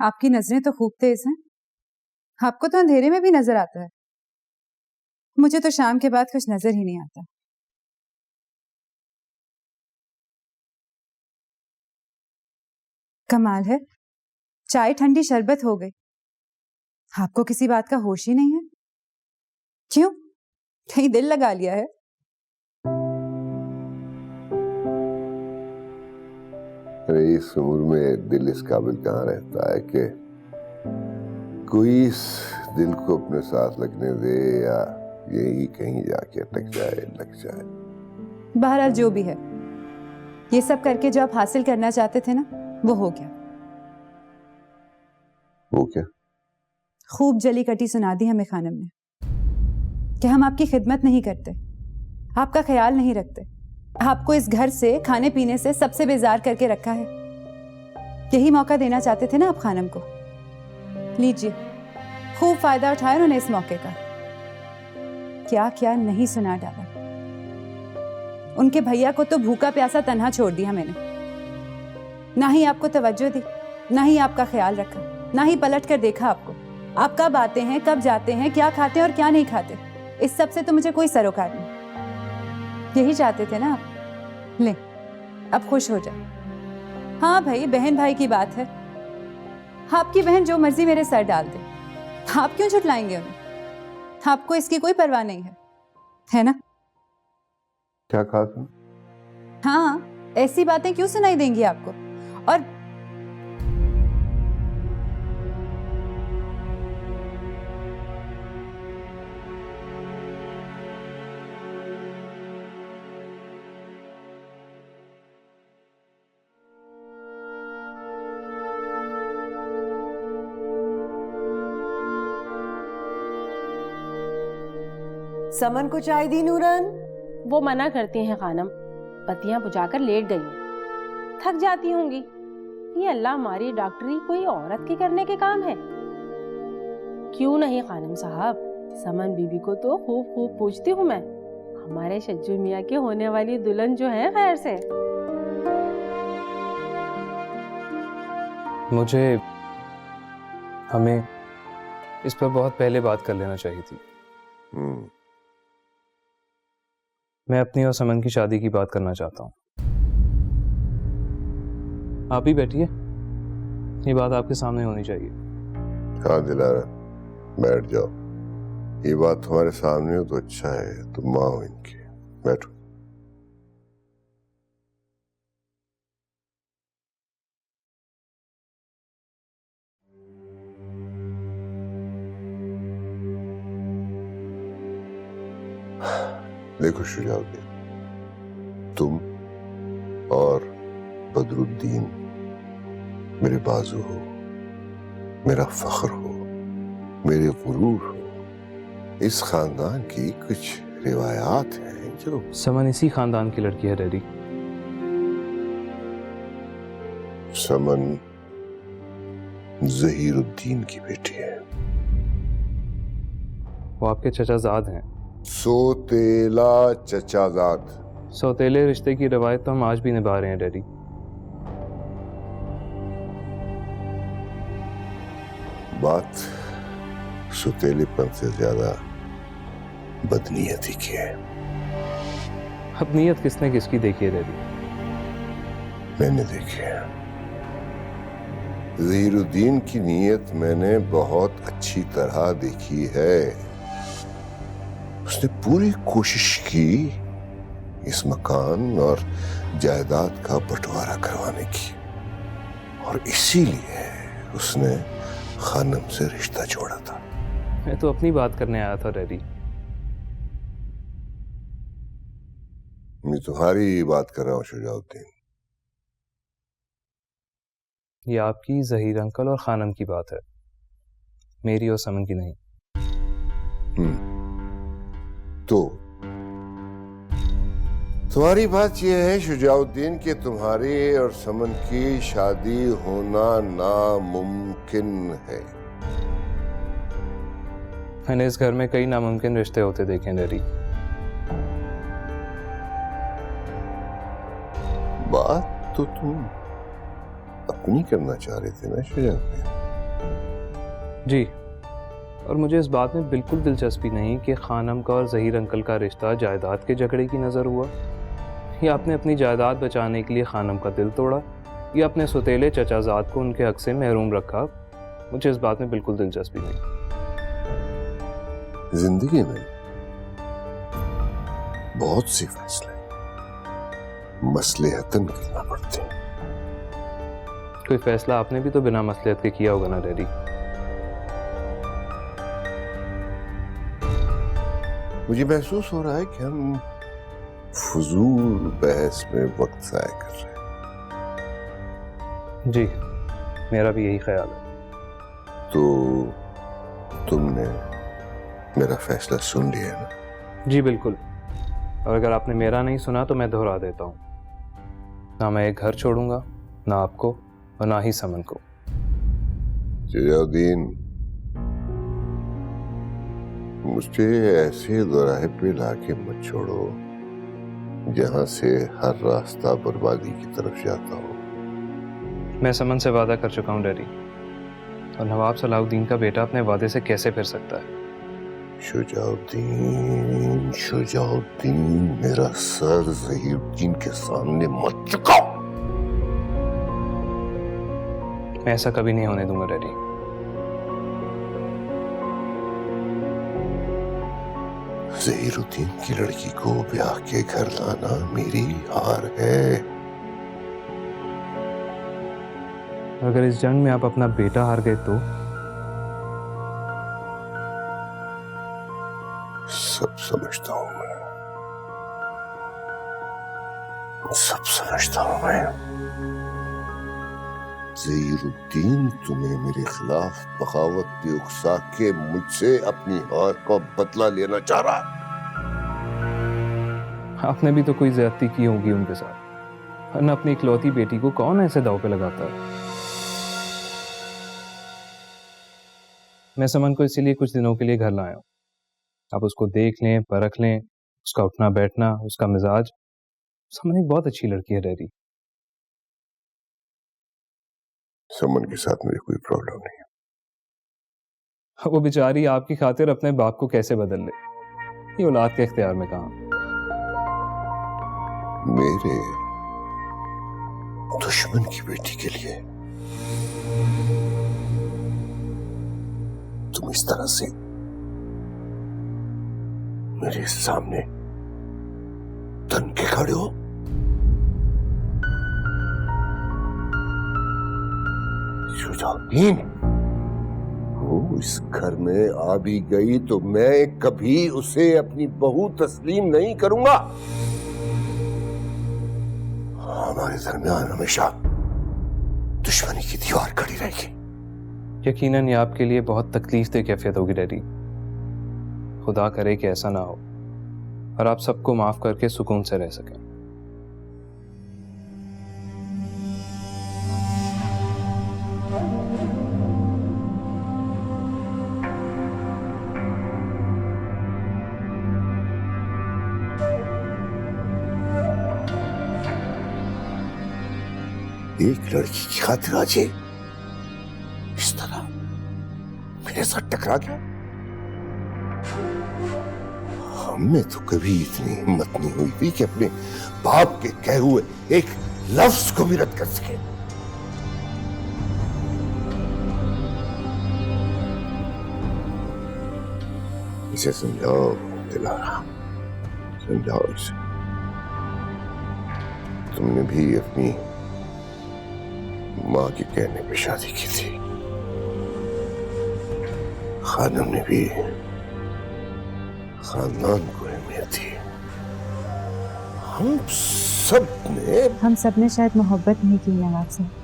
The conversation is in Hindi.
आपकी नजरें तो खूब तेज हैं। आपको तो अंधेरे में भी नजर आता है। मुझे तो शाम के बाद कुछ नजर ही नहीं आता। कमाल है, चाय ठंडी शरबत हो गई। आपको किसी बात का होश ही नहीं है। क्यों, कहीं दिल लगा लिया है? अरे इस उम्र में दिल इस काबिल कहाँ रहता है कि कोई इस दिल को अपने साथ लगने दे या यही कहीं जाके अटक जाए, लग जाए। बहरहाल जो भी है, ये सब करके जो आप हासिल करना चाहते थे ना, वो हो गया। वो क्या? खूब जली कटी सुना दी हमें खानम ने कि हम आपकी खिदमत नहीं करते, आपका ख्याल नहीं रखते, आपको इस घर से, खाने पीने से सबसे बेजार करके रखा है। यही मौका देना चाहते थे ना आप खानम को। लीजिए, खूब फायदा उठाया उन्होंने इस मौके का। क्या क्या नहीं सुना डाला। उनके भैया को तो भूखा प्यासा तन्हा छोड़ दिया मैंने। ना ही आपको तवज्जो दी, ना ही आपका ख्याल रखा, ना ही पलट कर देखा आपको। आप कब आते हैं, कब जाते हैं, क्या खाते हैं और क्या नहीं खाते, इस सब से तो मुझे कोई सरोकार नहीं। यही चाहते थे ना आप। ले, अब खुश हो जाए। हाँ भाई, बहन भाई की बात है। आपकी बहन जो मर्जी मेरे सर डाल दे, आप क्यों झुटलाएंगे उन्हें? आपको इसकी कोई परवाह नहीं है ना? क्या कहा तुम? हाँ, ऐसी बातें क्यों सुनाई देंगी आपको? और समन को चाय दी नूरन? वो मना करती हैं खानम, पत्तियां बुझाकर लेट गई हैं। थक जाती होंगी। ये अल्लाह हमारी डॉक्टरी कोई औरत के करने के काम है? क्यों नहीं खानम साहब, समन बीबी को तो खूब खूब पूछती हूँ मैं। हमारे शज्जू मियाँ के होने वाली दुल्हन जो है खैर से। हमें इस पर बहुत पहले बात कर लेना चाहिए थी। मैं अपनी और समन की शादी की बात करना चाहता हूँ। आप ही बैठिए, ये बात आपके सामने होनी चाहिए। हाँ दिलारा, बैठ जाओ। ये बात तुम्हारे सामने हो तो अच्छा है, तुम माँ हो इनकी। बैठो। देखो शुजाउद्दीन, तुम और बदरुद्दीन मेरे बाजू हो, मेरा फख्र हो, मेरे गुरूर हो। इस खानदान की कुछ रिवायात हैं जो... समन इसी खानदान की लड़की है डैडी। समन जहीरुद्दीन की बेटी है। वो आपके चचाजाद हैं। सोतेला चचाजाद। सौतेले रिश्ते की रवायत तो हम आज भी निभा रहे हैं डैडी। बात सुतेलेपन से ज्यादा बदनीयती की है। अब नीयत किसने किसकी देखी है डैडी? मैंने देखी है। ज़हीरुद्दीन की नीयत मैंने बहुत अच्छी तरह देखी है। उसने पूरी कोशिश की इस मकान और जायदाद का बंटवारा करवाने की, और इसीलिए उसने खानम से रिश्ता जोड़ा था। मैं तो अपनी बात करने आया था डैडी। मैं तुम्हारी बात कर रहा हूँ शुजाउद्दीन। ये आपकी ज़हीर अंकल और खानम की बात है, मेरी और समन की नहीं। तो तुम्हारी बात यह है शुजाउद्दीन कि तुम्हारी और समन की शादी होना नामुमकिन है। मैंने इस घर में कई नामुमकिन रिश्ते होते देखे हैं डैडी। बात तो तुम अपनी करना चाह रहे थे ना शुजाउद्दीन। जी, और मुझे इस बात में बिल्कुल दिलचस्पी नहीं कि खानम का और ज़हीर अंकल का रिश्ता जायदाद के झगड़े की नज़र हुआ, या आपने अपनी जायदाद बचाने के लिए खानम का दिल तोड़ा, या अपने सौतेले चचाजाद को उनके हक से महरूम रखा। मुझे इस बात में बिल्कुल दिलचस्पी नहीं। जिंदगी में बहुत से फैसले मसलहतन करना पड़ते हैं। कोई फैसला आपने भी तो बिना मसलियत के किया होगा ना डैडी। मुझे महसूस हो रहा है कि हम फजूल बहस में वक्त ज़ाया कर रहे हैं। जी, मेरा भी यही ख्याल है। तो तुमने मेरा फैसला सुन लिया ना? जी बिल्कुल, और अगर आपने मेरा नहीं सुना तो मैं दोहरा देता हूँ। ना मैं एक घर छोड़ूंगा, ना आपको और ना ही समन को। जयाउद्दीन, मुझे ऐसे दोराहे पे लाके मत छोड़ो जहां से हर रास्ता बर्बादी की तरफ जाता हो। मैं समन से वादा कर चुका हूँ डैडी, और नवाब सलाहुद्दीन का बेटा अपने वादे से कैसे फिर सकता है? शुजाउद्दीन, शुजाउद्दीन, मेरा सर ज़हीरुद्दीन के सामने मत झुकाओ। मैं ऐसा कभी नहीं होने दूंगा डैडी। ज़हीरुद्दीन की लड़की को ब्याह के घर लाना मेरी हार है। अगर इस जंग में आप अपना बेटा हार गए तो? सब समझता हूं मैं, सब समझता हूं मैं। ज़हीरुद्दीन तुम्हें मेरे खिलाफ बगावत पे उकसा के मुझसे अपनी हार का बदला लेना चाह रहा है। आपने भी तो कोई ज्यादती की होगी उनके साथ, वरना अपनी इकलौती बेटी को कौन ऐसे दाव पे लगाता है? मैं समन को इसीलिए कुछ दिनों के लिए घर लाया हूं। आप उसको देख लें, परख लें, उसका उठना बैठना, उसका मिजाज। समन एक बहुत अच्छी लड़की है डैडी। समन के साथ मुझे कोई प्रॉब्लम नहीं है। वो बेचारी आपकी खातिर अपने बाप को कैसे बदल ले, ये औलाद के इख्तियार में कहां। मेरे दुश्मन की बेटी के लिए तुम इस तरह से मेरे सामने तन के खड़े हो? शुजाउद्दीन, वो इस घर में आ भी गई तो मैं कभी उसे अपनी बहू तस्लीम नहीं करूंगा। हमारे दरमियान हमेशा दुश्मनी की दीवार खड़ी रहेगी। यकीनन ये आपके लिए बहुत तकलीफ दे कैफियत होगी डैडी। खुदा करे कि ऐसा ना हो और आप सबको माफ करके सुकून से रह सकें। एक लड़की की खातिर आज ये इस तरह मेरे साथ टकरा गया। हमें तो कभी इतनी हिम्मत नहीं हुई थी कि अपने बाप के कहे हुए एक लफ्ज को भी रद्द कर सके। इसे समझाओ दिलारा, समझाओ इसे। तुमने भी अपनी माँ के कहने पे शादी की थी, खानम ने भी खानदान को अहमियत थी। हम सब ने शायद मोहब्बत नहीं की नवाब साहब।